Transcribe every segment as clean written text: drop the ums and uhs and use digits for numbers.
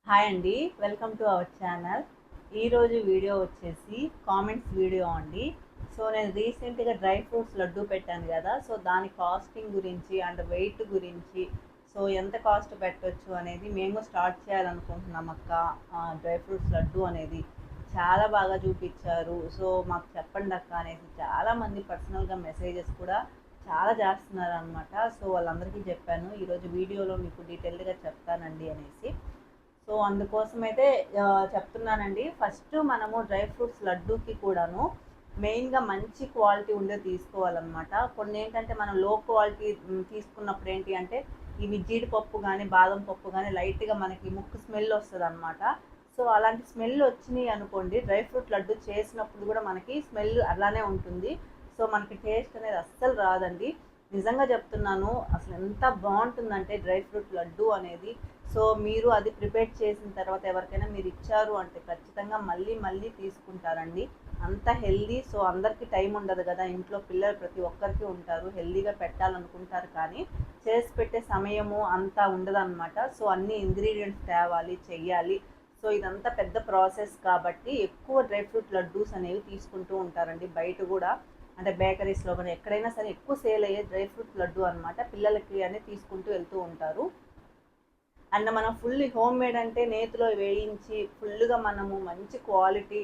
Hi అండి, welcome to our channel. ఈరోజు video వచ్చేసి కామెంట్స్ వీడియో అండి. సో నేను రీసెంట్గా డ్రై ఫ్రూట్స్ లడ్డు పెట్టాను కదా, సో దాని కాస్టింగ్ గురించి అండ్ వెయిట్ గురించి, సో ఎంత కాస్ట్ పెట్టవచ్చు అనేది మేము స్టార్ట్ చేయాలనుకుంటున్నాం అక్క. డ్రై ఫ్రూట్స్ లడ్డు అనేది చాలా బాగా చూపించారు, సో మాకు చెప్పండి అక్క అనేసి చాలామంది పర్సనల్గా మెసేజెస్ కూడా చాలా చేస్తున్నారు అనమాట. సో వాళ్ళందరికీ చెప్పాను, ఈరోజు వీడియోలో మీకు డీటెయిల్డ్గా చెప్తానండి అనేసి. సో అందుకోసమైతే చెప్తున్నానండి. ఫస్ట్ మనము డ్రై ఫ్రూట్స్ లడ్డూకి కూడాను మెయిన్గా మంచి క్వాలిటీ ఉండే తీసుకోవాలన్నమాట. కొన్ని ఏంటంటే మనం లో క్వాలిటీ తీసుకున్నప్పుడు ఏంటి అంటే ఇవి జీడిపప్పు కానీ బాదం పప్పు కానీ లైట్గా మనకి ముక్కు స్మెల్ వస్తుంది అనమాట. సో అలాంటి స్మెల్ వచ్చినాయి అనుకోండి, డ్రై ఫ్రూట్ లడ్డు చేసినప్పుడు కూడా మనకి స్మెల్ అలానే ఉంటుంది. సో మనకి టేస్ట్ అనేది అస్సలు రాదండి. నిజంగా చెప్తున్నాను, అసలు ఎంత బాగుంటుందంటే డ్రై ఫ్రూట్ లడ్డు అనేది. సో మీరు అది ప్రిపేర్ చేసిన తర్వాత ఎవరికైనా మీరు ఇచ్చారు అంటే ఖచ్చితంగా మళ్ళీ మళ్ళీ తీసుకుంటారండి. అంత హెల్దీ. సో అందరికీ టైం ఉండదు కదా, ఇంట్లో పిల్లలు ప్రతి ఒక్కరికి ఉంటారు, హెల్దీగా పెట్టాలనుకుంటారు కానీ చేసి పెట్టే సమయము అంతా ఉండదన్నమాట. సో అన్ని ఇంగ్రీడియంట్స్ తేవాలి, చెయ్యాలి. సో ఇదంతా పెద్ద ప్రాసెస్ కాబట్టి ఎక్కువ డ్రై ఫ్రూట్ లడ్డూస్ అనేవి తీసుకుంటూ ఉంటారండి. బయట కూడా అంటే బేకరీస్లో కానీ ఎక్కడైనా సరే ఎక్కువ సేల్ అయ్యే డ్రై ఫ్రూట్ లడ్డు అనమాట. పిల్లలకి అనేది తీసుకుంటూ వెళ్తూ ఉంటారు. అండ్ మనం ఫుల్ హోమ్ మేడ్ అంటే నేతిలో వేయించి ఫుల్గా మనము మంచి క్వాలిటీ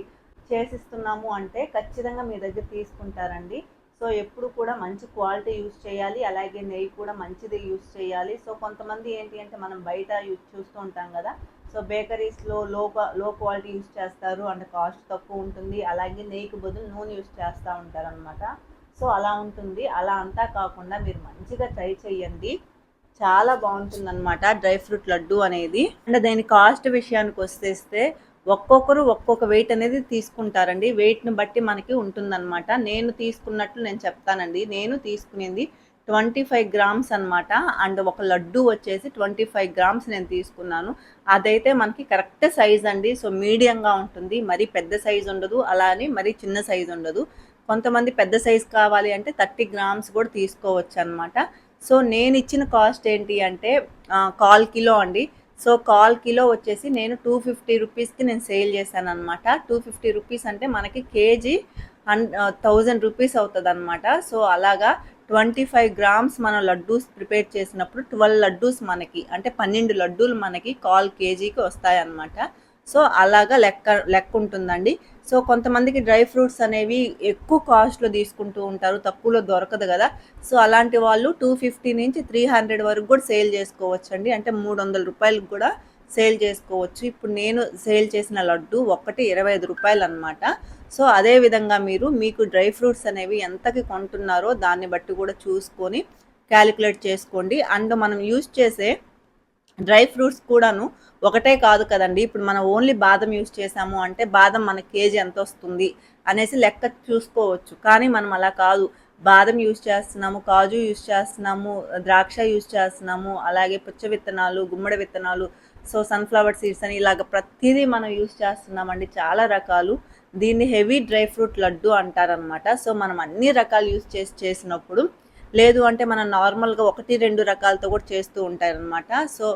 చేసిస్తున్నాము అంటే ఖచ్చితంగా మీ దగ్గర తీసుకుంటారండి. సో ఎప్పుడు కూడా మంచి క్వాలిటీ యూస్ చేయాలి, అలాగే నెయ్యి కూడా మంచిది యూస్ చేయాలి. సో కొంతమంది ఏంటి అంటే మనం బయట చూస్తూ ఉంటాం కదా, సో బేకరీస్లో లో క్వాలిటీ యూస్ చేస్తారు అండ్ కాస్ట్ తక్కువ ఉంటుంది, అలాగే నెయ్యికి బదులు నూనె యూస్ చేస్తూ ఉంటారనమాట. సో అలా ఉంటుంది. అలా అంతా కాకుండా మీరు మంచిగా ట్రై చేయండి, చాలా బాగుంటుందన్నమాట డ్రై ఫ్రూట్ లడ్డు అనేది. అండ్ దాని కాస్ట్ విషయానికి వస్తే ఒక్కొక్కరు ఒక్కొక్క వెయిట్ అనేది తీసుకుంటారండి. వెయిట్ని బట్టి మనకి ఉంటుందన్నమాట. నేను తీసుకున్నట్లు నేను చెప్తానండి. నేను తీసుకునేది 25 గ్రామ్స్ అనమాట. అండ్ ఒక లడ్డు వచ్చేసి 25 గ్రామ్స్ నేను తీసుకున్నాను. అదైతే మనకి కరెక్ట్ సైజ్ అండి. సో మీడియంగా ఉంటుంది, మరీ పెద్ద సైజ్ ఉండదు, అలా అని మరీ చిన్న సైజ్ ఉండదు. కొంతమంది పెద్ద సైజ్ కావాలి అంటే 30 గ్రామ్స్ కూడా తీసుకోవచ్చు అనమాట. సో నేను ఇచ్చిన కాస్ట్ ఏంటి అంటే 1/4 కిలో అండి. సో 1/4 కిలో వచ్చేసి నేను 250 రూపీస్కి నేను సేల్ చేశాను అనమాట. 250 రూపీస్ అంటే మనకి కేజీ 1000 రూపీస్ అవుతుంది అనమాట. సో అలాగా 25 గ్రామ్స్ మనం లడ్డూస్ ప్రిపేర్ చేసినప్పుడు 12 లడ్డూస్ మనకి అంటే 12 లడ్డూలు మనకి 1/4 కేజీకి వస్తాయన్నమాట. సో అలాగా లెక్క ఉంటుందండి. సో కొంతమందికి డ్రై ఫ్రూట్స్ అనేవి ఎక్కువ కాస్ట్లో తీసుకుంటూ ఉంటారు, తక్కువలో దొరకదు కదా. సో అలాంటి వాళ్ళు 250 నుంచి 300 వరకు కూడా సేల్ చేసుకోవచ్చు అండి. అంటే 300 రూపాయలకు కూడా సేల్ చేసుకోవచ్చు. ఇప్పుడు నేను సేల్ చేసిన లడ్డు ఒక్కటి 25 రూపాయలు అనమాట. సో అదే విధంగా మీకు డ్రై ఫ్రూట్స్ అనేవి ఎంతకి కొంటున్నారో దాన్ని బట్టి కూడా చూసుకొని క్యాలిక్యులేట్ చేసుకోండి. అండ్ మనం యూజ్ చేసే డ్రై ఫ్రూట్స్ కూడాను ఒకటే కాదు కదండి. ఇప్పుడు మనం ఓన్లీ బాదం యూజ్ చేసాము అంటే బాదం మన కేజీ ఎంత వస్తుంది అనేసి లెక్క చూసుకోవచ్చు. కానీ మనం అలా కాదు, బాదం యూజ్ చేస్తున్నాము, కాజు యూజ్ చేస్తున్నాము, ద్రాక్ష యూజ్ చేస్తున్నాము, అలాగే పుచ్చ విత్తనాలు, గుమ్మడి విత్తనాలు, సో సన్ఫ్లవర్ సీడ్స్ అని ఇలాగ ప్రతిదీ మనం యూజ్ చేస్తున్నామండి, చాలా రకాలు. దీన్ని హెవీ డ్రై ఫ్రూట్ లడ్డు అంటారనమాట. సో మనం అన్ని రకాలు యూజ్ చేసినప్పుడు, లేదు అంటే మనం నార్మల్గా 1-2 రకాలతో కూడా చేస్తూ ఉంటారనమాట. సో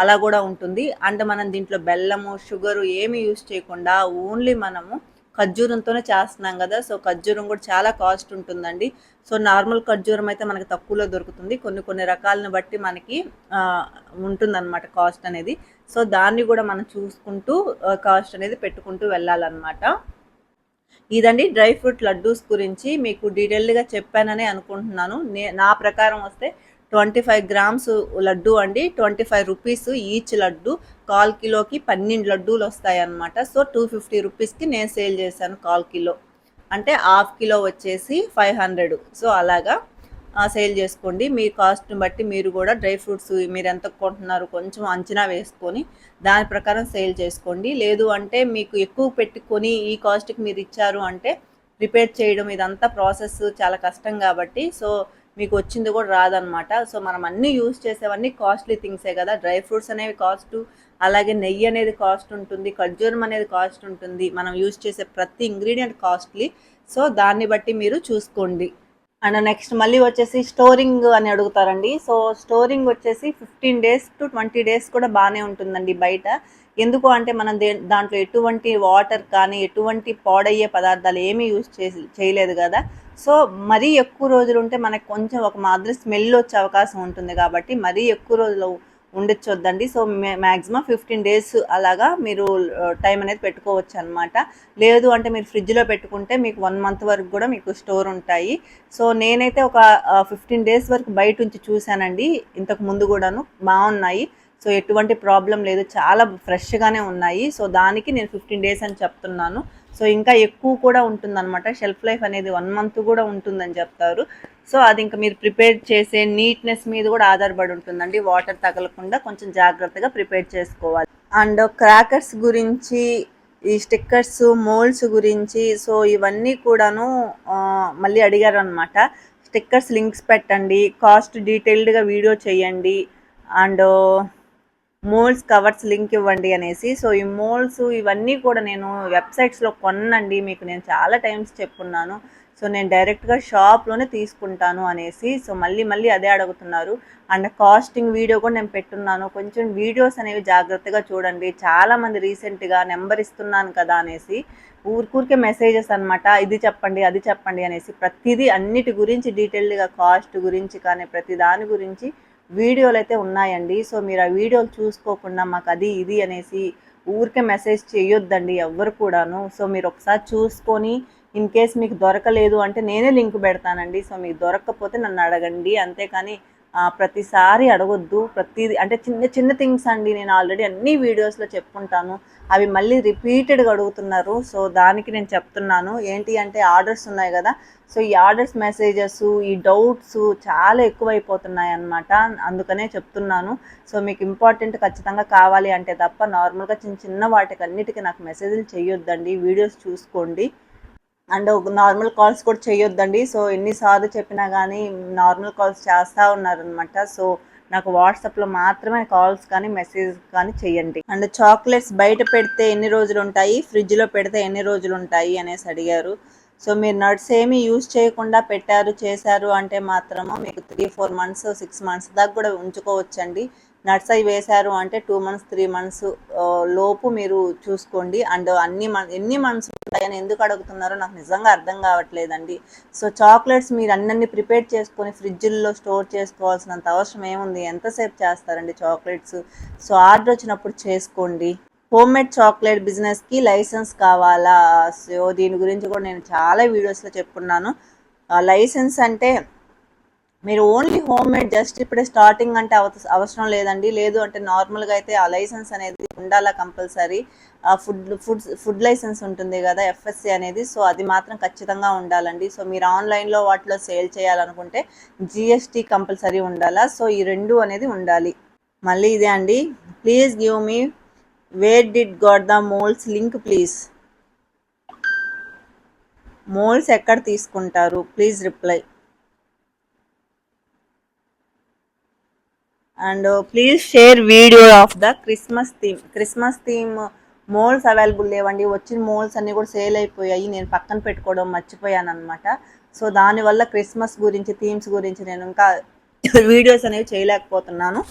అలా కూడా ఉంటుంది. అండ్ మనం దీంట్లో బెల్లము, షుగరు ఏమి యూజ్ చేయకుండా ఓన్లీ మనము ఖర్జూరంతోనే చేస్తున్నాం కదా. సో ఖర్జూరం కూడా చాలా కాస్ట్ ఉంటుందండి. సో నార్మల్ ఖర్జూరం అయితే మనకి తక్కువలో దొరుకుతుంది, కొన్ని రకాలను బట్టి మనకి ఉంటుందన్నమాట కాస్ట్ అనేది. సో దాన్ని కూడా మనం చూసుకుంటూ కాస్ట్ అనేది పెట్టుకుంటూ వెళ్ళాలన్నమాట. ఇదండి డ్రై ఫ్రూట్ లడ్డూస్ గురించి మీకు డీటెయిల్డ్గా చెప్పానని అనుకుంటున్నాను. నా ప్రకారం వస్తే 25 గ్రామ్స్ లడ్డు అండి, 25 రూపీస్ ఈచ్ లడ్డు. 1/4 కిలోకి 12 లడ్డూలు వస్తాయి అన్నమాట. సో 250 రూపీస్కి నేను సేల్ చేశాను 1/4 కిలో. అంటే 1/2 కిలో వచ్చేసి 500. సో అలాగా సేల్ చేసుకోండి. మీ కాస్ట్ని బట్టి మీరు కూడా డ్రై ఫ్రూట్స్ మీరు ఎంత కొంటున్నారు కొంచెం అంచనా వేసుకొని దాని ప్రకారం సేల్ చేసుకోండి. లేదు అంటే మీకు ఎక్కువ పెట్టుకొని ఈ కాస్ట్కి మీరు ఇచ్చారు అంటే ప్రిపేర్ చేయడం ఇదంతా ప్రాసెస్ చాలా కష్టం కాబట్టి సో మీకు వచ్చింది కూడా రాదనమాట. సో మనం అన్నీ యూజ్ చేసేవన్నీ కాస్ట్లీ థింగ్సే కదా. డ్రై ఫ్రూట్స్ అనేవి కాస్ట్, అలాగే నెయ్యి అనేది కాస్ట్ ఉంటుంది, ఖర్జూరం అనేది కాస్ట్ ఉంటుంది, మనం యూజ్ చేసే ప్రతి ఇంగ్రీడియంట్ కాస్ట్లీ. సో దాన్ని బట్టి మీరు చూసుకోండి. అండ్ నెక్స్ట్ మళ్ళీ వచ్చేసి స్టోరింగ్ అని అడుగుతారండి. సో స్టోరింగ్ వచ్చేసి 15 days to 20 days కూడా బాగానే ఉంటుందండి బయట. ఎందుకు అంటే మనం దాంట్లో ఎటువంటి వాటర్ కానీ ఎటువంటి పాడయ్యే పదార్థాలు ఏమీ యూజ్ చేయలేదు కదా. సో మరీ ఎక్కువ రోజులు ఉంటే మనకు కొంచెం ఒక మాదిరి స్మెల్ వచ్చే అవకాశం ఉంటుంది కాబట్టి మరీ ఎక్కువ రోజులు ఉండొచ్చొద్దండి. సో మ్యాక్సిమం 15 days అలాగా మీరు టైం అనేది పెట్టుకోవచ్చు అనమాట. లేదు అంటే మీరు ఫ్రిడ్జ్లో పెట్టుకుంటే మీకు 1 month వరకు కూడా మీకు స్టోర్ ఉంటాయి. సో నేనైతే ఒక 15 days వరకు బయట ఉంచి చూశానండి ఇంతకు ముందు కూడాను, బాగున్నాయి. సో ఎటువంటి ప్రాబ్లం లేదు, చాలా ఫ్రెష్గానే ఉన్నాయి. సో దానికి నేను 15 days అని చెప్తున్నాను. సో ఇంకా ఎక్కువ కూడా ఉంటుందన్నమాట, షెల్ఫ్ లైఫ్ అనేది 1 month కూడా ఉంటుందని చెప్తారు. సో అది ఇంకా మీరు ప్రిపేర్ చేసే నీట్నెస్ మీద కూడా ఆధారపడి ఉంటుందండి. వాటర్ తగలకుండా కొంచెం జాగ్రత్తగా ప్రిపేర్ చేసుకోవాలి. అండ్ క్రాకర్స్ గురించి, ఈ స్టిక్కర్స్ మోల్డ్స్ గురించి, సో ఇవన్నీ కూడాను మళ్ళీ అడిగారు అనమాట. స్టిక్కర్స్ లింక్స్ పెట్టండి, కాస్ట్ డీటెయిల్డ్గా వీడియో చేయండి, అండ్ మోల్డ్స్ కవర్స్ లింక్ ఇవ్వండి అనేసి. సో ఈ మోల్డ్స్ ఇవన్నీ కూడా నేను వెబ్సైట్స్లో కొన్నండి, మీకు నేను చాలా టైమ్స్ చెప్పున్నాను. సో నేను డైరెక్ట్గా షాప్లోనే తీసుకుంటాను అనేసి. సో మళ్ళీ అదే అడుగుతున్నారు. అండ్ కాస్టింగ్ వీడియో కూడా నేను పెట్టున్నాను, కొంచెం వీడియోస్ అనేవి జాగ్రత్తగా చూడండి. చాలామంది రీసెంట్గా నెంబర్ ఇస్తున్నాను కదా అనేసి ఊరికే మెసేజెస్ అనమాట, ఇది చెప్పండి అది చెప్పండి అనేసి. ప్రతిదీ అన్నిటి గురించి డీటెయిల్డ్గా, కాస్ట్ గురించి కానీ ప్రతి దాని గురించి వీడియోలు అయితే ఉన్నాయండి. సో మీరు ఆ వీడియోలు చూసుకోకుండా మాకు అది ఇది అనేసి ఊరికే మెసేజ్ చేయొద్దండి ఎవ్వరు కూడాను. సో మీరు ఒకసారి చూసుకొని ఇన్ కేస్ మీకు దొరకలేదు అంటే నేనే లింక్ పెడతానండి. సో మీకు దొరకకపోతే నన్ను అడగండి, అంతేకాని ప్రతిసారి అడగొద్దు. ప్రతిదీ అంటే చిన్న చిన్న థింగ్స్ అండి, నేను ఆల్రెడీ అన్ని వీడియోస్లో చెప్పుకుంటాను, అవి మళ్ళీ రిపీటెడ్గా అడుగుతున్నారు. సో దానికి నేను చెప్తున్నాను. ఏంటి అంటే ఆర్డర్స్ ఉన్నాయి కదా, సో ఈ ఆర్డర్స్ మెసేజెస్, ఈ డౌట్స్ చాలా ఎక్కువైపోతున్నాయి అన్నమాట, అందుకనే చెప్తున్నాను. సో మీకు ఇంపార్టెంట్ ఖచ్చితంగా కావాలి అంటే తప్ప నార్మల్గా చిన్న వాటికి అన్నిటికీ నాకు మెసేజ్లు చేయొద్దండి, వీడియోస్ చూసుకోండి. అండ్ నార్మల్ కాల్స్ కూడా చేయొద్దండి. సో ఎన్నిసార్లు చెప్పినా కానీ నార్మల్ కాల్స్ చేస్తూ ఉన్నారనమాట. సో నాకు వాట్సాప్లో మాత్రమే కాల్స్ కానీ మెసేజ్ కానీ చేయండి. అండ్ చాక్లెట్స్ బయట పెడితే ఎన్ని రోజులు ఉంటాయి, ఫ్రిడ్జ్లో పెడితే ఎన్ని రోజులు ఉంటాయి అనేసి అడిగారు. సో మీరు నట్స్ ఏమీ యూజ్ చేయకుండా చేశారు అంటే మాత్రము మీకు 3-4 months 6 months దాకా కూడా ఉంచుకోవచ్చండి. నట్స్ అవి వేశారు అంటే 2 months 3 months లోపు మీరు చూసుకోండి. అండ్ ఎన్ని మంత్స్ ఉంటాయని ఎందుకు అడుగుతున్నారో నాకు నిజంగా అర్థం కావట్లేదండి. సో చాక్లెట్స్ మీరు అన్నీ ప్రిపేర్ చేసుకొని ఫ్రిడ్జ్లో స్టోర్ చేసుకోవాల్సినంత అవసరం ఏముంది, ఎంతసేపు చేస్తారండి చాక్లెట్స్. సో ఆర్డర్ వచ్చినప్పుడు చేసుకోండి. హోమ్ మేడ్ చాక్లెట్ బిజినెస్కి లైసెన్స్ కావాలా? సో దీని గురించి కూడా నేను చాలా వీడియోస్లో చెప్పుకున్నాను. లైసెన్స్ అంటే మీరు ఓన్లీ హోమ్ మేడ్ జస్ట్ ఇప్పుడే స్టార్టింగ్ అంటే అవసరం లేదండి. లేదు అంటే నార్మల్గా అయితే ఆ లైసెన్స్ అనేది ఉండాలా కంపల్సరీ. ఫుడ్ లైసెన్స్ ఉంటుంది కదా, FSC అనేది. సో అది మాత్రం ఖచ్చితంగా ఉండాలండి. సో మీరు ఆన్లైన్లో వాటిలో సేల్ చేయాలనుకుంటే GST కంపల్సరీ ఉండాలా. సో ఈ రెండు అనేది ఉండాలి. మళ్ళీ ఇదే అండి, please give me where did got the moulds link please. Moulds ఎక్కడ తీసుకుంటారు please reply. And please share video of the Christmas theme moulds available లేవండి. వచ్చిన మోల్డ్స్ అన్నీ కూడా సేల్ అయిపోయాయి, నేను పక్కన పెట్టుకోవడం మర్చిపోయాను అనమాట. సో దానివల్ల క్రిస్మస్ గురించి థీమ్స్ గురించి నేను ఇంకా వీడియోస్ అనేవి చేయలేకపోతున్నాను.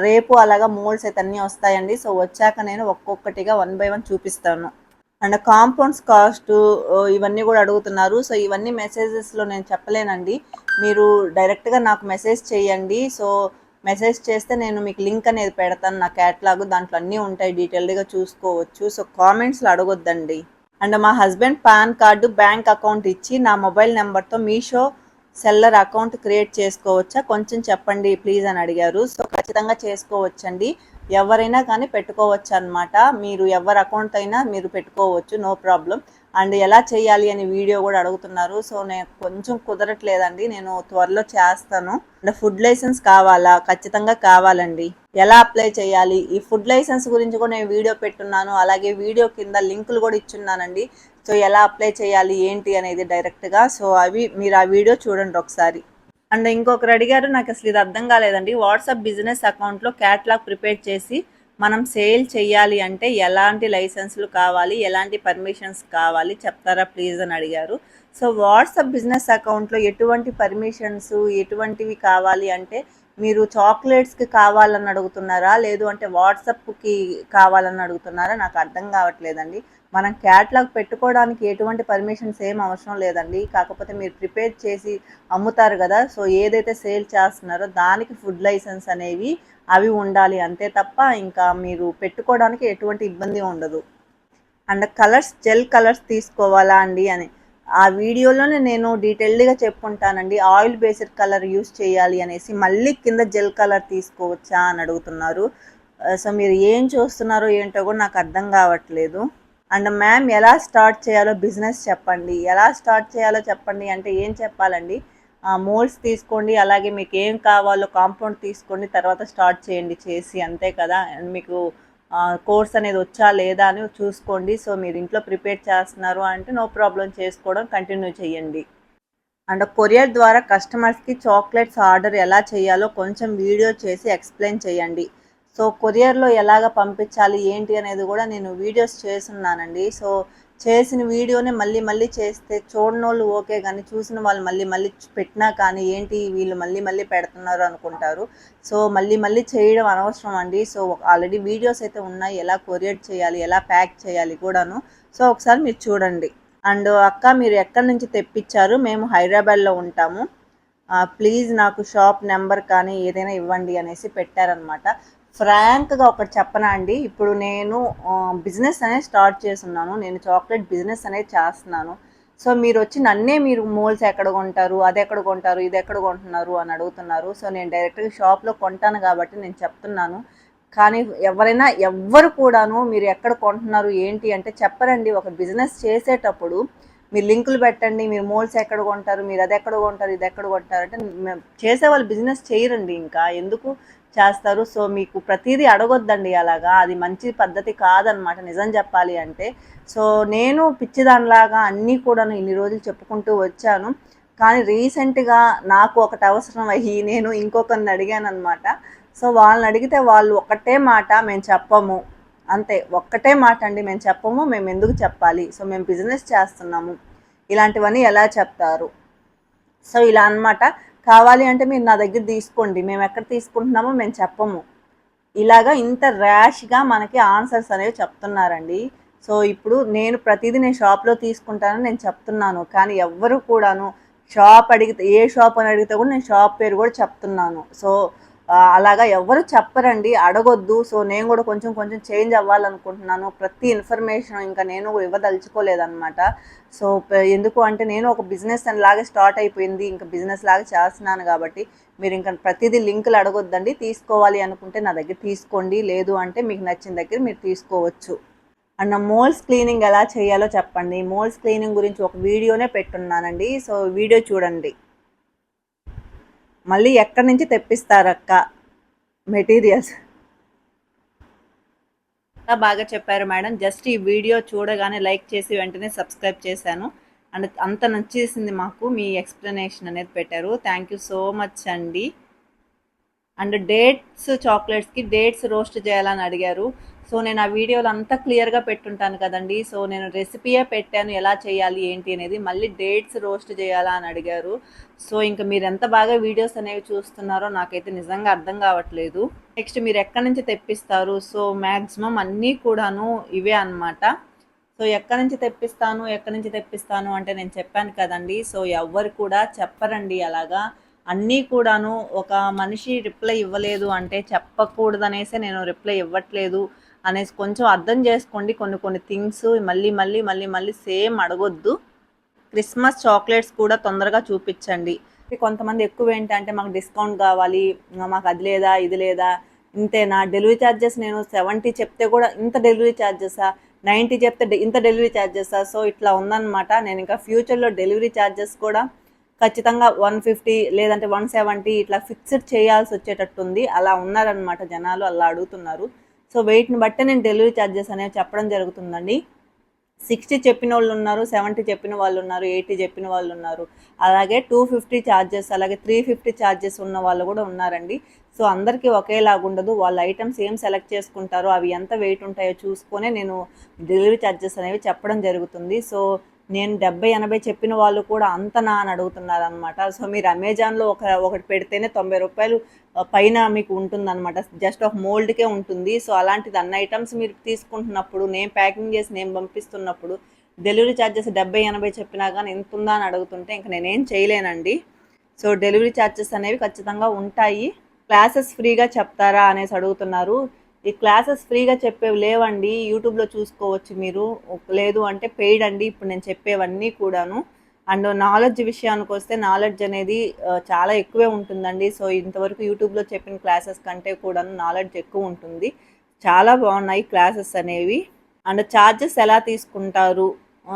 రేపు అలాగా మోల్డ్స్ అయితే అన్నీ వస్తాయండి. సో వచ్చాక నేను ఒక్కొక్కటిగా 1 by 1 చూపిస్తాను. అండ్ కాంపౌండ్స్ కాస్ట్ ఇవన్నీ కూడా అడుగుతున్నారు. సో ఇవన్నీ మెసేజెస్లో నేను చెప్పలేనండి, మీరు డైరెక్ట్గా నాకు మెసేజ్ చేయండి. సో మెసేజ్ చేస్తే నేను మీకు లింక్ అనేది పెడతాను, నా క్యాట్లాగ్, దాంట్లో అన్నీ ఉంటాయి, డీటెయిల్డ్గా చూసుకోవచ్చు. సో కామెంట్స్లో అడగొద్దండి. అండ్ మా husband pan card bank account ఇచ్చి నా మొబైల్ నెంబర్తో మీషో సెల్లర్ అకౌంట్ క్రియేట్ చేసుకోవచ్చా, కొంచెం చెప్పండి ప్లీజ్ అని అడిగారు. సో ఖచ్చితంగా చేసుకోవచ్చండి, ఎవరైనా కానీ పెట్టుకోవచ్చు అనమాట. మీరు ఎవరి అకౌంట్ అయినా మీరు పెట్టుకోవచ్చు, నో ప్రాబ్లం. అండ్ ఎలా చేయాలి అని వీడియో కూడా అడుగుతున్నారు. సో నేను కొంచెం కుదరట్లేదండి, నేను త్వరలో చేస్తాను. అండ్ ఫుడ్ లైసెన్స్ కావాలా? ఖచ్చితంగా కావాలండి. ఎలా అప్లై చేయాలి? ఈ ఫుడ్ లైసెన్స్ గురించి కూడా నేను వీడియో పెట్టున్నాను, అలాగే వీడియో కింద లింకులు కూడా ఇచ్చున్నానండి. సో ఎలా అప్లై చేయాలి ఏంటి అనేది డైరెక్ట్గా. సో అవి మీరు ఆ వీడియో చూడండి ఒకసారి. అండ్ ఇంకొకరు అడిగారు, నాకు అసలు ఇది అర్థం కాలేదండి. వాట్సాప్ బిజినెస్ అకౌంట్లో క్యాట్లాగ్ ప్రిపేర్ చేసి మనం సేల్ చేయాలి అంటే ఎలాంటి లైసెన్సులు కావాలి, ఎలాంటి పర్మిషన్స్ కావాలి చెప్తారా ప్లీజ్ అని అడిగారు. సో వాట్సాప్ బిజినెస్ అకౌంట్లో ఎటువంటి పర్మిషన్స్ ఎటువంటివి కావాలి అంటే, మీరు చాక్లెట్స్కి కావాలని అడుగుతున్నారా, లేదు అంటే వాట్సాప్కి కావాలని అడుగుతున్నారా, నాకు అర్థం కావట్లేదండి. మనం క్యాట్లాగ్ పెట్టుకోవడానికి ఎటువంటి పర్మిషన్స్ ఏం అవసరం లేదండి. కాకపోతే మీరు ప్రిపేర్ చేసి అమ్ముతారు కదా, సో ఏదైతే సేల్ చేస్తున్నారో దానికి ఫుడ్ లైసెన్స్ అనేవి అవి ఉండాలి అంతే తప్ప ఇంకా మీరు పెట్టుకోవడానికి ఎటువంటి ఇబ్బంది ఉండదు. అండ్ కలర్స్ జెల్ కలర్స్ తీసుకోవాలా అండి అని ఆ వీడియోలోనే నేను డీటెయిల్డ్గా చెప్పుకుంటానండి. ఆయిల్ బేస్డ్ కలర్ యూస్ చేయాలి అనేసి, మళ్ళీ కింద జెల్ కలర్ తీసుకోవచ్చా అని అడుగుతున్నారు. సో మీరు ఏం చూస్తున్నారో ఏంటో కూడా నాకు అర్థం కావట్లేదు. అండ్ మ్యామ్ ఎలా స్టార్ట్ చేయాలో బిజినెస్ చెప్పండి. ఎలా స్టార్ట్ చేయాలో చెప్పండి అంటే ఏం చెప్పాలండి, మోల్డ్స్ తీసుకోండి, అలాగే మీకు ఏం కావాలో కాంపౌండ్ తీసుకోండి, తర్వాత స్టార్ట్ చేయండి చేసి, అంతే కదా. మీకు కోర్స్ అనేది వచ్చా లేదా అని చూసుకోండి. సో మీరు ఇంట్లో ప్రిపేర్ చేస్తున్నారు అంటే నో ప్రాబ్లం, చేసుకోవడం కంటిన్యూ చేయండి. అండ్ కొరియర్ ద్వారా కస్టమర్స్కి చాక్లెట్స్ ఆర్డర్ ఎలా చేయాలో కొంచెం వీడియో చేసి ఎక్స్ప్లెయిన్ చేయండి. సో కొరియర్లో ఎలాగ పంపించాలి ఏంటి అనేది కూడా నేను వీడియోస్ చేస్తున్నానండి. సో చేసిన వీడియోని మళ్ళీ మళ్ళీ చేస్తే చూడని వాళ్ళు ఓకే, కానీ చూసిన వాళ్ళు మళ్ళీ మళ్ళీ పెట్టినా కానీ ఏంటి వీళ్ళు మళ్ళీ మళ్ళీ పెడుతున్నారు అనుకుంటారు. సో మళ్ళీ మళ్ళీ చేయడం అనవసరం అండి. సో ఆల్రెడీ వీడియోస్ అయితే ఉన్నాయి, ఎలా కొరియర్ చేయాలి, ఎలా ప్యాక్ చేయాలి కూడాను. సో ఒకసారి మీరు చూడండి. అండ్ అక్క మీరు ఎక్కడి నుంచి తెప్పించారు, మేము హైదరాబాద్లో ఉంటాము, ప్లీజ్ నాకు షాప్ నెంబర్ కానీ ఏదైనా ఇవ్వండి అనేసి పెట్టారనమాట. ఫ్రాంక్గా ఒకటి చెప్పనా అండి, ఇప్పుడు నేను బిజినెస్ అనేది స్టార్ట్ చేస్తున్నాను, నేను చాక్లెట్ బిజినెస్ అనేది చేస్తున్నాను. సో మీరు వచ్చి నన్నే మీరు మోల్స్ ఎక్కడ కొంటారు, అది ఎక్కడ కొంటారు, ఇది ఎక్కడ కొంటున్నారు అని అడుగుతున్నారు. సో నేను డైరెక్ట్గా షాప్లో కొంటాను కాబట్టి నేను చెప్తున్నాను. కానీ ఎవ్వరు కూడాను మీరు ఎక్కడ కొంటున్నారు ఏంటి అంటే చెప్పరండి. ఒక బిజినెస్ చేసేటప్పుడు మీరు లింకులు పెట్టండి, మీరు మోల్స్ ఎక్కడ కొంటారు, మీరు అది ఎక్కడ కొంటారు, ఇది ఎక్కడ కొంటారు అంటే చేసేవాళ్ళు బిజినెస్ చేయరండి, ఇంకా ఎందుకు చేస్తారు. సో మీకు ప్రతిదీ అడగొద్దండి అలాగా, అది మంచి పద్ధతి కాదనమాట నిజం చెప్పాలి అంటే. సో నేను పిచ్చిదానిలాగా అన్నీ కూడాను ఇన్ని రోజులు చెప్పుకుంటూ వచ్చాను. కానీ రీసెంట్గా నాకు ఒకటి అవసరం అయ్యి నేను ఇంకొకరిని అడిగాను అనమాట. సో వాళ్ళని అడిగితే వాళ్ళు ఒక్కటే మాట, మేము చెప్పము, అంతే, ఒక్కటే మాట అండి, మేము చెప్పము, మేము ఎందుకు చెప్పాలి, సో మేము బిజినెస్ చేస్తున్నాము, ఇలాంటివన్నీ ఎలా చెప్తారు. సో ఇలా అనమాట. కావాలి అంటే మీరు నా దగ్గర తీసుకోండి, మేము ఎక్కడ తీసుకుంటున్నామో మేము చెప్పము, ఇలాగా ఇంత ర్యాష్గా మనకి ఆన్సర్స్ అనేవి చెప్తున్నారండి. సో ఇప్పుడు నేను ప్రతిదీ నేను షాప్లో తీసుకుంటానని నేను చెప్తున్నాను, కానీ ఎవ్వరు కూడాను షాప్ అడిగితే ఏ షాప్ అని అడిగితే కూడా నేను షాప్ పేరు కూడా చెప్తున్నాను. సో అలాగా ఎవరు చెప్పరండి, అడగొద్దు. సో నేను కూడా కొంచెం కొంచెం చేంజ్ అవ్వాలనుకుంటున్నాను. ప్రతి ఇన్ఫర్మేషన్ ఇంకా నేను ఇవ్వదలుచుకోలేదన్నమాట. సో ఎందుకు అంటే నేను ఒక బిజినెస్ లాగా స్టార్ట్ అయిపోయింది, ఇంకా బిజినెస్ లాగా చేస్తున్నాను కాబట్టి మీరు ఇంకా ప్రతిదీ లింకులు అడగొద్దండి. తీసుకోవాలి అనుకుంటే నా దగ్గర తీసుకోండి, లేదు అంటే మీకు నచ్చిన దగ్గర మీరు తీసుకోవచ్చు. అండ్ మోల్స్ క్లీనింగ్ ఎలా చేయాలో చెప్పండి. మోల్స్ క్లీనింగ్ గురించి ఒక వీడియోనే పెట్టున్నానండి, సో వీడియో చూడండి. మళ్ళీ ఎక్కడి నుంచి తెప్పిస్తారక్క మెటీరియల్స్, బాగా చెప్పారు మేడం. జస్ట్ ఈ వీడియో చూడగానే లైక్ చేసి వెంటనే సబ్స్క్రైబ్ చేశాను. అండ్ అంత నచ్చేసింది మాకు మీ ఎక్స్ప్లెనేషన్ అనేది పెట్టారు. థ్యాంక్ యూ సో మచ్ అండి. అండ్ డేట్స్ చాక్లెట్స్కి డేట్స్ రోస్ట్ చేయాలని అడిగారు. సో నేను ఆ వీడియోలో అంతా క్లియర్గా పెట్టుంటాను కదండి. సో నేను రెసిపీయే పెట్టాను ఎలా చేయాలి ఏంటి అనేది, మళ్ళీ డేట్స్ రోస్ట్ చేయాలా అని అడిగారు. సో ఇంకా మీరు ఎంత బాగా వీడియోస్ అనేవి చూస్తున్నారో నాకైతే నిజంగా అర్థం కావట్లేదు. నెక్స్ట్ మీరు ఎక్కడి నుంచి తెప్పిస్తారు, సో మ్యాక్సిమం అన్నీ కూడాను ఇవే అనమాట. సో ఎక్కడి నుంచి తెప్పిస్తాను అంటే నేను చెప్పాను కదండి. సో ఎవ్వరు కూడా చెప్పరండి అలాగా. అన్నీ కూడాను ఒక మనిషి రిప్లై ఇవ్వలేదు అంటే చెప్పకూడదనేసి నేను రిప్లై ఇవ్వట్లేదు అనేసి కొంచెం అర్థం చేసుకోండి. కొన్ని కొన్ని థింగ్స్ మళ్ళీ మళ్ళీ మళ్ళీ మళ్ళీ సేమ్ అడగొద్దు. క్రిస్మస్ చాక్లెట్స్ కూడా తొందరగా చూపించండి. కొంతమంది ఎక్కువ ఏంటంటే మాకు డిస్కౌంట్ కావాలి, మాకు అది లేదా ఇది లేదా, ఇంతేనా డెలివరీ ఛార్జెస్, నేను 70 చెప్తే కూడా ఇంత డెలివరీ ఛార్జెసా, 90 చెప్తే ఇంత డెలివరీ ఛార్జెసా. సో ఇట్లా ఉందన్నమాట. నేను ఇంకా ఫ్యూచర్లో డెలివరీ ఛార్జెస్ కూడా ఖచ్చితంగా 150 లేదంటే 170 ఇట్లా ఫిక్స్డ్ చేయాల్సి వచ్చేటట్టుంది. అలా ఉన్నారనమాట జనాలు, అలా అడుగుతున్నారు. సో వెయిట్ని బట్టే నేను డెలివరీ ఛార్జెస్ అనేవి చెప్పడం జరుగుతుందండి. 60 చెప్పిన వాళ్ళు ఉన్నారు, 70 చెప్పిన వాళ్ళు ఉన్నారు, 80 చెప్పిన వాళ్ళు ఉన్నారు, అలాగే 250 ఛార్జెస్, అలాగే 350 ఛార్జెస్ ఉన్న వాళ్ళు కూడా ఉన్నారండి. సో అందరికీ ఒకేలాగా ఉండదు. వాళ్ళ ఐటమ్స్ ఏం సెలెక్ట్ చేసుకుంటారో అవి ఎంత వెయిట్ ఉంటాయో చూసుకొని నేను డెలివరీ ఛార్జెస్ అనేవి చెప్పడం జరుగుతుంది. సో నేను 70-80 చెప్పిన వాళ్ళు కూడా అంతనా అని అడుగుతున్నారు అనమాట. సో మీరు అమెజాన్లో ఒకటి పెడితేనే ₹90 పైన మీకు ఉంటుందన్నమాట. జస్ట్ ఒక మోల్డ్కే ఉంటుంది. సో అలాంటిది అన్ని ఐటమ్స్ మీరు తీసుకుంటున్నప్పుడు, నేను ప్యాకింగ్ చేసి నేను పంపిస్తున్నప్పుడు డెలివరీ ఛార్జెస్ 70-80 చెప్పినా కానీ ఎంత ఉందా అని అడుగుతుంటే ఇంక నేనేం చేయలేనండి. సో డెలివరీ ఛార్జెస్ అనేవి ఖచ్చితంగా ఉంటాయి. క్లాసెస్ ఫ్రీగా చెప్తారా అనేసి అడుగుతున్నారు. ఈ క్లాసెస్ ఫ్రీగా చెప్పేవి లేవండి. యూట్యూబ్లో చూసుకోవచ్చు మీరు. లేదు అంటే పెయిడ్ అండి ఇప్పుడు నేను చెప్పేవన్నీ కూడాను. అండ్ నాలెడ్జ్ విషయానికి వస్తే నాలెడ్జ్ అనేది చాలా ఎక్కువే ఉంటుందండి. సో ఇంతవరకు యూట్యూబ్లో చెప్పిన క్లాసెస్ కంటే కూడాను నాలెడ్జ్ ఎక్కువ ఉంటుంది. చాలా బాగున్నాయి క్లాసెస్ అనేవి. అండ్ ఛార్జెస్ ఎలా తీసుకుంటారు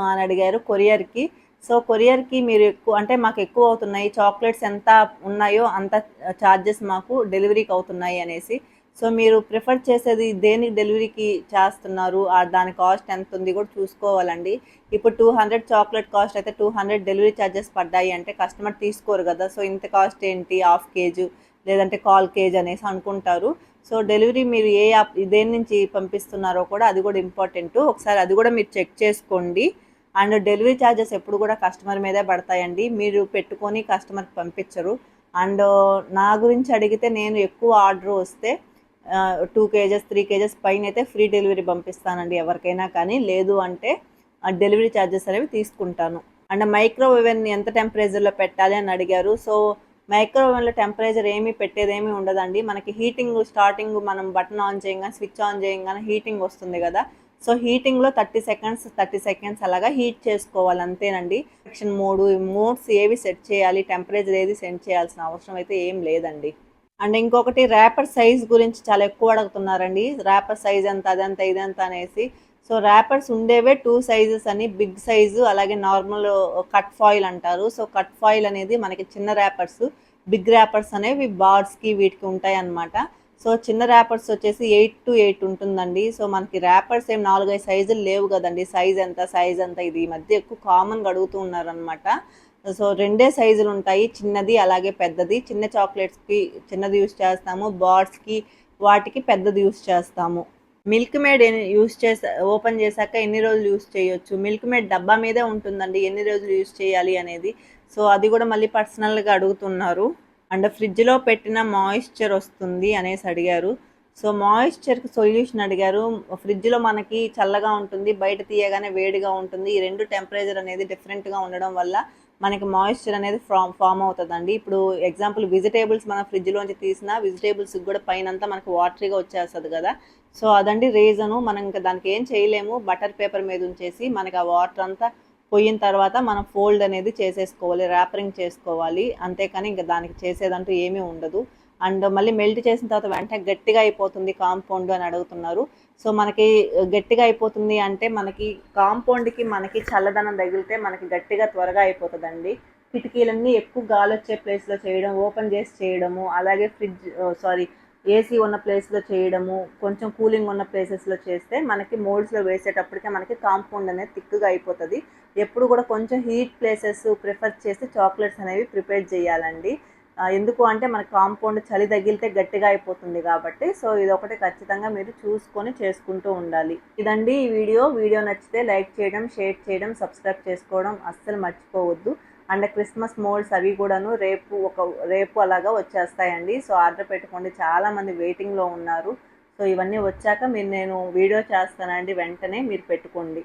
అని అడిగారు కొరియర్కి. సో కొరియర్కి మీరు ఎక్కువ అంటే మాకు ఎక్కువ అవుతున్నాయి, చాక్లెట్స్ ఎంత ఉన్నాయో అంత ఛార్జెస్ మాకు డెలివరీకి అవుతున్నాయి అనేసి. సో మీరు ప్రిఫర్ చేసేది దేనికి డెలివరీకి చేస్తున్నారు, దాని కాస్ట్ ఎంత ఉంది కూడా చూసుకోవాలండి. ఇప్పుడు 200 చాక్లెట్ కాస్ట్ అయితే 200 డెలివరీ ఛార్జెస్ పడ్డాయి అంటే కస్టమర్ తీసుకోరు కదా. సో ఇంత కాస్ట్ ఏంటి, హాఫ్ కేజీ లేదంటే 1/4 కేజీ అనేసి అనుకుంటారు. సో డెలివరీ మీరు ఏ యాప్ దేని నుంచి పంపిస్తున్నారో కూడా అది కూడా ఇంపార్టెంట్. ఒకసారి అది కూడా మీరు చెక్ చేసుకోండి. అండ్ డెలివరీ ఛార్జెస్ ఎప్పుడు కూడా కస్టమర్ మీదే పడతాయండి, మీరు పెట్టుకొని కస్టమర్కి పంపించరు. అండ్ నా గురించి అడిగితే నేను ఎక్కువ ఆర్డర్ వస్తే 2 కేజెస్ 3 కేజెస్ పైన అయితే ఫ్రీ డెలివరీ పంపిస్తానండి ఎవరికైనా కానీ. లేదు అంటే డెలివరీ ఛార్జెస్ అనేవి తీసుకుంటాను. అండ్ మైక్రోవేవ్ని ఎంత టెంపరేచర్లో పెట్టాలి అని అడిగారు. సో మైక్రోవేవ్లో టెంపరేచర్ ఏమీ పెట్టేదేమీ ఉండదండి. మనకి హీటింగ్ స్టార్టింగ్ మనం బటన్ ఆన్ చేయగానే, స్విచ్ ఆన్ చేయగానే హీటింగ్ వస్తుంది కదా. సో హీటింగ్లో 30 సెకండ్స్ అలాగా హీట్ చేసుకోవాలి అంతేనండి. సెక్షన్ మోడ్స్ ఏవి సెట్ చేయాలి, టెంపరేచర్ ఏది సెట్ చేయాల్సిన అవసరం అయితే ఏం లేదండి. అండ్ ఇంకొకటి ర్యాపర్ సైజ్ గురించి చాలా ఎక్కువ అడుగుతున్నారండి. ర్యాపర్ సైజ్ ఎంత, అదంత ఇదంత అనేసి. సో ర్యాపర్స్ ఉండేవే 2 సైజెస్ అని, బిగ్ సైజు అలాగే నార్మల్ కట్ ఫాయిల్ అంటారు. సో కట్ ఫాయిల్ అనేది మనకి చిన్న ర్యాపర్స్, బిగ్ ర్యాపర్స్ అనేవి బార్స్కి వీటికి ఉంటాయి అన్నమాట. సో చిన్న ర్యాపర్స్ వచ్చేసి 8 to 8 ఉంటుందండి. సో మనకి ర్యాపర్స్ ఏం 4-5 సైజులు లేవు కదండి. సైజ్ ఎంత ఇది ఈ మధ్య ఎక్కువ కామన్గా అడుగుతూ ఉన్నారనమాట. సో రెండే సైజులు ఉంటాయి, చిన్నది అలాగే పెద్దది. చిన్న చాక్లెట్స్కి చిన్నది యూస్ చేస్తాము, బార్స్కి వాటికి పెద్దది యూస్ చేస్తాము. మిల్క్ మేడ్ ఓపెన్ చేశాక ఎన్ని రోజులు యూస్ చేయొచ్చు, మిల్క్ మేడ్ డబ్బా మీదే ఉంటుందండి ఎన్ని రోజులు యూస్ చేయాలి అనేది. సో అది కూడా మళ్ళీ పర్సనల్గా అడుగుతున్నారు. అండ్ ఫ్రిడ్జ్లో పెట్టిన మాయిశ్చర్ వస్తుంది అనేసి అడిగారు. సో మాయిశ్చర్కి సొల్యూషన్ అడిగారు. ఫ్రిడ్జ్లో మనకి చల్లగా ఉంటుంది, బయట తీయగానే వేడిగా ఉంటుంది. ఈ రెండు టెంపరేచర్ అనేది డిఫరెంట్గా ఉండడం వల్ల మనకి మాయిశ్చర్ అనేది ఫామ్ అవుతుందండి. ఇప్పుడు ఎగ్జాంపుల్ వెజిటేబుల్స్ మన ఫ్రిడ్జ్లోంచి తీసినా వెజిటేబుల్స్కి కూడా పైనంతా మనకి వాటరీగా వచ్చేస్తుంది కదా. సో అదండి రీజను. మనం ఇంకా దానికి ఏం చేయలేము. బటర్ పేపర్ మీద ఉంచేసి మనకి ఆ వాటర్ అంతా పోయిన తర్వాత మనం ఫోల్డ్ అనేది చేసేసుకోవాలి, ర్యాపరింగ్ చేసుకోవాలి, అంతేకాని ఇంకా దానికి చేసేదంటూ ఏమీ ఉండదు. అండ్ మళ్ళీ మెల్ట్ చేసిన తర్వాత వెంటనే గట్టిగా అయిపోతుంది కాంపౌండ్ అని అడుగుతున్నారు. సో మనకి గట్టిగా అయిపోతుంది అంటే మనకి కాంపౌండ్కి మనకి చల్లదనం తగిలితే మనకి గట్టిగా త్వరగా అయిపోతుందండి. కిటికీలన్నీ ఎక్కువ గాలి వచ్చే ప్లేస్లో చేయడం, ఓపెన్ చేసి చేయడము, అలాగే ఏసీ ఉన్న ప్లేస్లో చేయడము, కొంచెం కూలింగ్ ఉన్న ప్లేసెస్లో చేస్తే మనకి మోల్డ్స్లో వేసేటప్పటికే మనకి కాంపౌండ్ అనేది థిక్గా అయిపోతుంది. ఎప్పుడు కూడా కొంచెం హీట్ ప్లేసెస్ ప్రిఫర్ చేసి చాక్లెట్స్ అనేవి ప్రిపేర్ చేయాలండి. ఎందుకు అంటే మన కాంపౌండ్ చలి తగిలితే గట్టిగా అయిపోతుంది కాబట్టి. సో ఇది ఒకటి ఖచ్చితంగా మీరు చూసుకొని చేసుకుంటూ ఉండాలి. ఇదండి ఈ వీడియో నచ్చితే లైక్ చేయడం, షేర్ చేయడం, సబ్స్క్రైబ్ చేసుకోవడం అస్సలు మర్చిపోవద్దు. అండ్ క్రిస్మస్ మోల్డ్స్ అవి కూడాను రేపు అలాగా వచ్చేస్తాయండి. సో ఆర్డర్ పెట్టుకోండి, చాలామంది వెయిటింగ్లో ఉన్నారు. సో ఇవన్నీ వచ్చాక నేను వీడియో చేస్తానండి, వెంటనే మీరు పెట్టుకోండి.